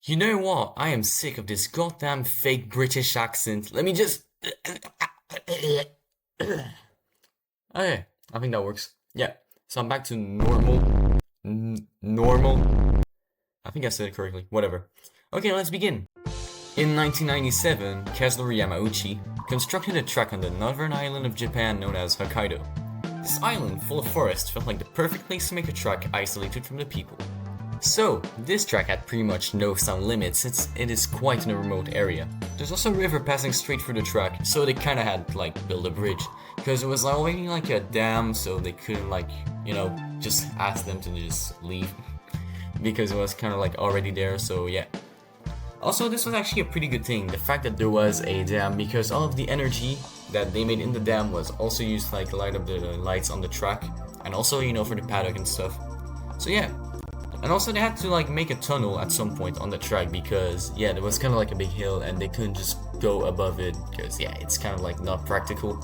You know what? I am sick of this goddamn fake British accent. Let me just. Okay, I think that works. Yeah, so I'm back to normal. Normal. I think I said it correctly. Whatever. Okay, let's begin. In 1997, Kazunori Yamauchi constructed a track on the northern island of Japan known as Hokkaido. This island, full of forest, felt like the perfect place to make a track isolated from the people. So, this track had pretty much no sound limits since it is quite in a remote area. There's also a river passing straight through the track, so they kinda had to build a bridge. Because it was already a dam, so they couldn't just ask them to just leave. Because it was kinda already there, so yeah. Also, this was actually a pretty good thing, the fact that there was a dam, because all of the energy that they made in the dam was also used to light up the lights on the track, and also, for the paddock and stuff. So yeah. And also they had to make a tunnel at some point on the track because there was kind of a big hill and they couldn't just go above it because it's kind of not practical.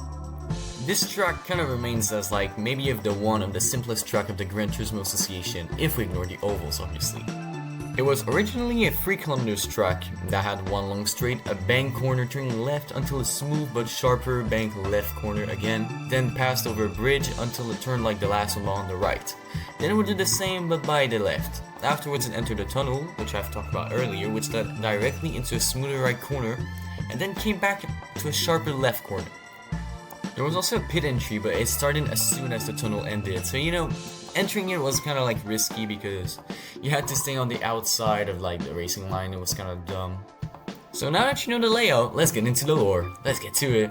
This track kind of remains as maybe if the one of the simplest track of the Gran Turismo Association, if we ignore the ovals obviously. It was originally a 3 kilometers track that had one long straight, a bank corner turning left until a smooth but sharper bank left corner again, then passed over a bridge until it turned like the last one on the right. Then it would do the same but by the left. Afterwards it entered a tunnel, which I've talked about earlier, which led directly into a smoother right corner, and then came back to a sharper left corner. There was also a pit entry, but it started as soon as the tunnel ended, so entering it was kind of risky because you had to stay on the outside of the racing line. It was kind of dumb. So now that you know the layout, let's get into the lore. Let's get to it.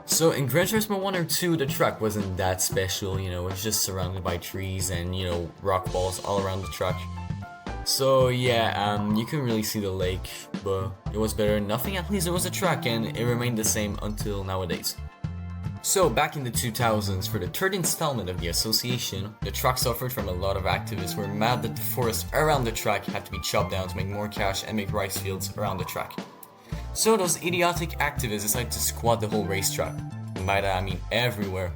So in Gran Turismo 1 or 2, the track wasn't that special, it was just surrounded by trees and, rock walls all around the track. So yeah, you couldn't really see the lake, but it was better than nothing. At least there was a track and it remained the same until nowadays. So back in the 2000s, for the third installment of the association, the track suffered from a lot of activists who were mad that the forest around the track had to be chopped down to make more cash and make rice fields around the track. So those idiotic activists decided to squat the whole racetrack, and by that I mean everywhere,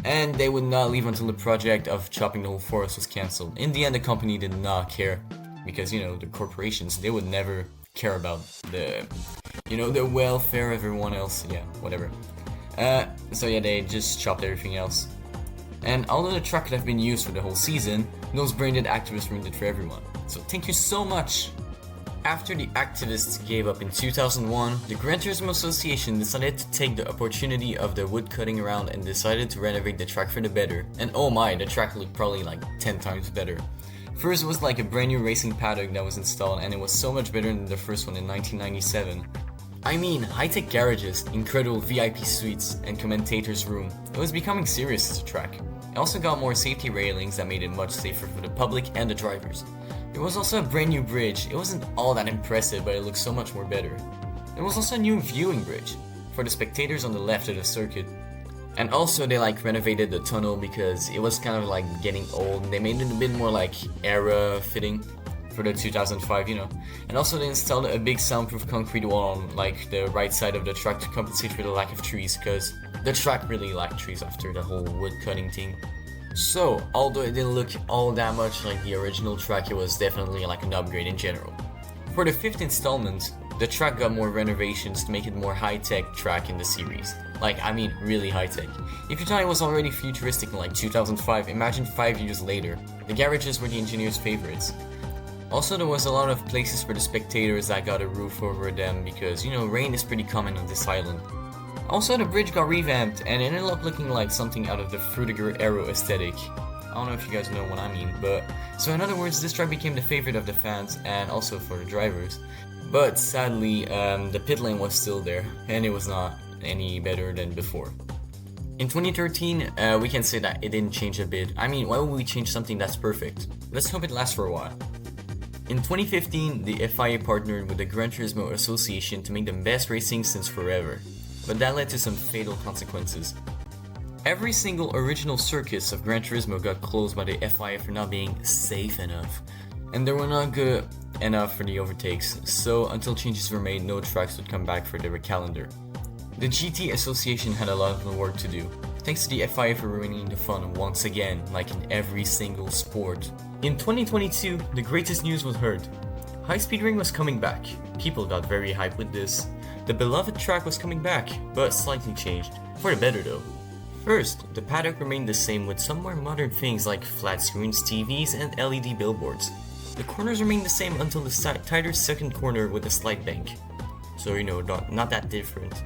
and they would not leave until the project of chopping the whole forest was cancelled. In the end, the company did not care, because the corporations, they would never care about the welfare of everyone else, whatever. So they just chopped everything else. And although the track could have been used for the whole season, those brain-dead activists ruined it for everyone. So thank you so much! After the activists gave up in 2001, the Gran Turismo Association decided to take the opportunity of the wood cutting around and decided to renovate the track for the better. And oh my, the track looked probably 10 times better. First it was a brand new racing paddock that was installed, and it was so much better than the first one in 1997. I mean, high-tech garages, incredible VIP suites, and commentators' room. It was becoming serious as a track. It also got more safety railings that made it much safer for the public and the drivers. There was also a brand new bridge. It wasn't all that impressive, but it looked so much more better. There was also a new viewing bridge for the spectators on the left of the circuit. And also they renovated the tunnel because it was kind of getting old. They made it a bit more era fitting for the 2005, And also they installed a big soundproof concrete wall on the right side of the track to compensate for the lack of trees, because the track really lacked trees after the whole wood cutting thing. So, although it didn't look all that much like the original track, it was definitely an upgrade in general. For the 5th installment, the track got more renovations to make it more high-tech track in the series. I mean really high-tech. If you thought it was already futuristic in 2005, imagine 5 years later. The garages were the engineers' favorites. Also, there was a lot of places for the spectators that got a roof over them because, rain is pretty common on this island. Also, the bridge got revamped and it ended up looking like something out of the Frutiger Aero aesthetic. I don't know if you guys know what I mean, but... So in other words, this track became the favorite of the fans and also for the drivers. But sadly, the pit lane was still there and it was not any better than before. In 2013, we can say that it didn't change a bit. I mean, why would we change something that's perfect? Let's hope it lasts for a while. In 2015, the FIA partnered with the Gran Turismo Association to make the best racing since forever. But that led to some fatal consequences. Every single original circuits of Gran Turismo got closed by the FIA for not being safe enough, and they were not good enough for the overtakes, so until changes were made, no tracks would come back for their calendar. The GT Association had a lot of work to do, thanks to the FIA for ruining the fun once again, like in every single sport. In 2022, the greatest news was heard. High Speed Ring was coming back. People got very hyped with this. The beloved track was coming back, but slightly changed. For the better though. First, the paddock remained the same with some more modern things like flat screens, TVs, and LED billboards. The corners remained the same until the tighter second corner with a slight bank. So not that different.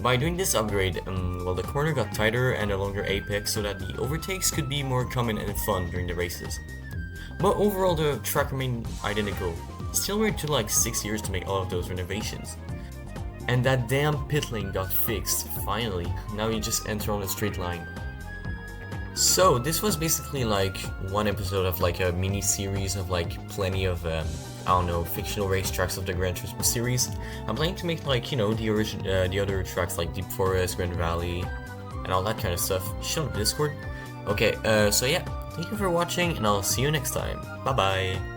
By doing this upgrade, well, the corner got tighter and a longer apex so that the overtakes could be more common and fun during the races. But overall the track remained identical. Still it took like 6 years to make all of those renovations. And that damn pit lane got fixed, finally. Now you just enter on a straight line. So this was basically like one episode of like a mini series of like plenty of I don't know, fictional racetracks of the Gran Turismo series. I'm planning to make like, the other tracks like Deep Forest, Grand Valley, and all that kind of stuff. Show on Discord. Okay, so yeah, thank you for watching and I'll see you next time. Bye bye.